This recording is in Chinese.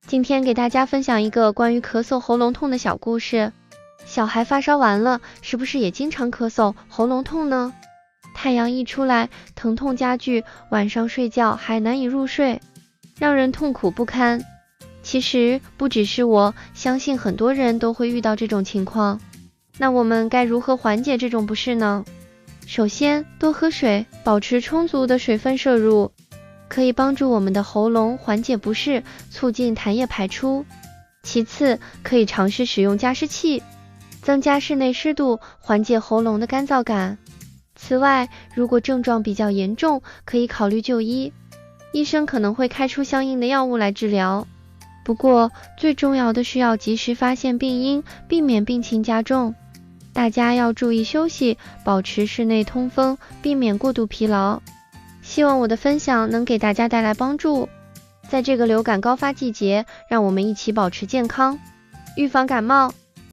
今天给大家分享一个关于咳嗽、喉咙痛的小故事。小孩发烧完了，是不是也经常咳嗽、喉咙痛呢？太阳一出来，疼痛加剧，晚上睡觉还难以入睡，让人痛苦不堪。其实不只是我，相信很多人都会遇到这种情况。那我们该如何缓解这种不适呢？首先，多喝水，保持充足的水分摄入，可以帮助我们的喉咙缓解不适，促进痰液排出。其次，可以尝试使用加湿器，增加室内湿度，缓解喉咙的干燥感。此外，如果症状比较严重，可以考虑就医，医生可能会开出相应的药物来治疗。不过，最重要的是要及时发现病因，避免病情加重。大家要注意休息，保持室内通风，避免过度疲劳。希望我的分享能给大家带来帮助。在这个流感高发季节，让我们一起保持健康，预防感冒。